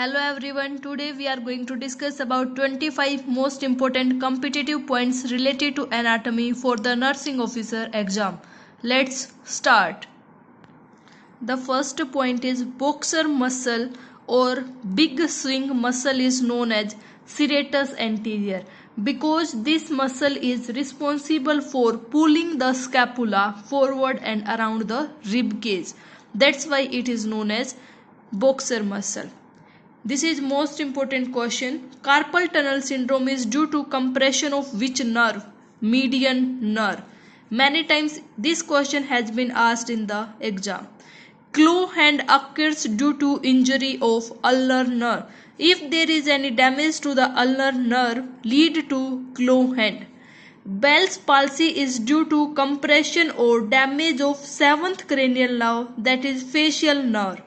Hello everyone, today we are going to discuss about 25 most important competitive points related to anatomy for the nursing officer exam. Let's start. The first point is boxer muscle or big swing muscle is known as serratus anterior because this muscle is responsible for pulling the scapula forward and around the rib cage. That's why it is known as boxer muscle. This is most important question. Carpal tunnel syndrome is due to compression of which nerve? Median nerve. Many times this question has been asked in the exam. Claw hand occurs due to injury of ulnar nerve. If there is any damage to the ulnar nerve, lead to claw hand. Bell's palsy is due to compression or damage of 7th cranial nerve, that is facial nerve.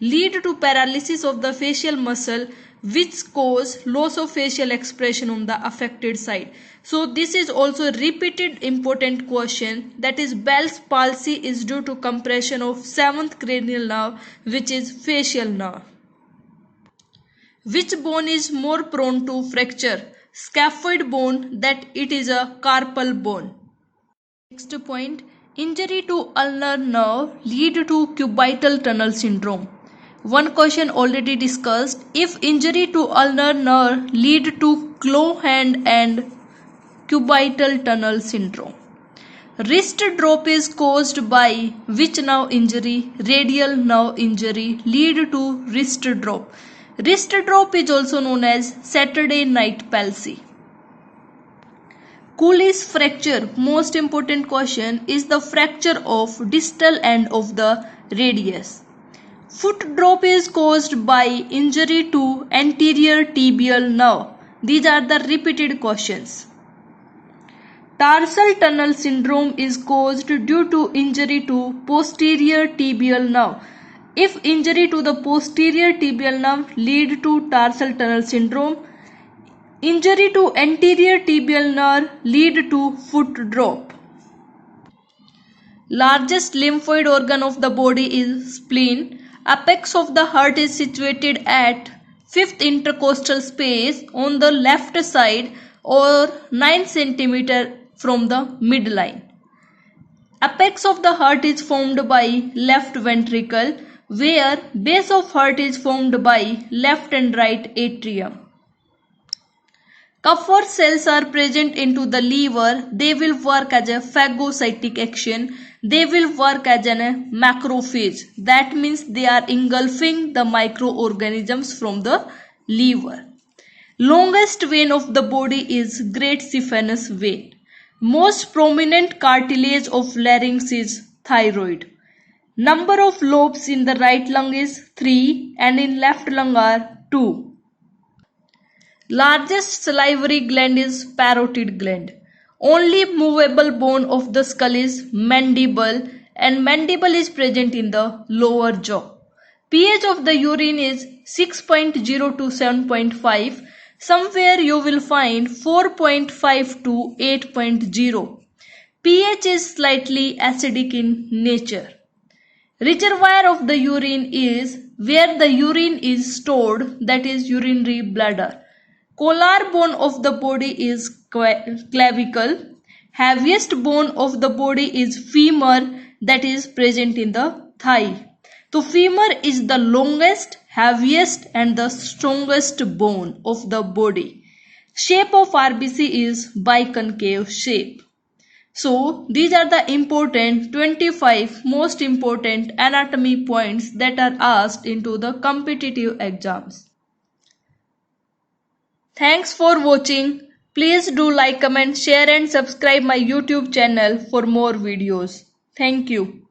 Lead to paralysis of the facial muscle, which cause loss of facial expression on the affected side. So this is also a repeated important question, that is Bell's palsy is due to compression of 7th cranial nerve, which is facial nerve. Which bone is more prone to fracture? Scaphoid bone, that it is a carpal bone. Next point, injury to ulnar nerve lead to cubital tunnel syndrome. One question already discussed. If injury to ulnar nerve lead to claw hand and cubital tunnel syndrome. Wrist drop is caused by which nerve injury? Radial nerve injury lead to wrist drop. Wrist drop is also known as Saturday night palsy. Cooley's fracture, most important question, is the fracture of distal end of the radius. Foot drop is caused by injury to anterior tibial nerve. These are the repeated questions. Tarsal tunnel syndrome is caused due to injury to posterior tibial nerve. If injury to the posterior tibial nerve lead to tarsal tunnel syndrome, injury to anterior tibial nerve lead to foot drop. Largest lymphoid organ of the body is spleen. Apex of the heart is situated at 5th intercostal space on the left side or 9 cm from the midline. Apex of the heart is formed by left ventricle, where base of heart is formed by left and right atrium. Kupffer cells are present into the liver. They will work as a phagocytic action. They will work as a macrophage. That means they are engulfing the microorganisms from the liver. Longest vein of the body is great saphenous vein. Most prominent cartilage of larynx is thyroid. Number of lobes in the right lung is 3 and in left lung are 2. Largest salivary gland is parotid gland. Only movable bone of the skull is mandible, and mandible is present in the lower jaw. pH of the urine is 6.0 to 7.5. Somewhere you will find 4.5 to 8.0. pH is slightly acidic in nature. Reservoir of the urine is where the urine is stored, that is urinary bladder. Collar bone of the body is clavicle. Heaviest bone of the body is femur, that is present in the thigh. So femur is the longest, heaviest and the strongest bone of the body. Shape of RBC is biconcave shape. So these are the important 25 most important anatomy points that are asked into the competitive exams. Thanks for watching. Please do like, comment, share and subscribe my YouTube channel for more videos. Thank you.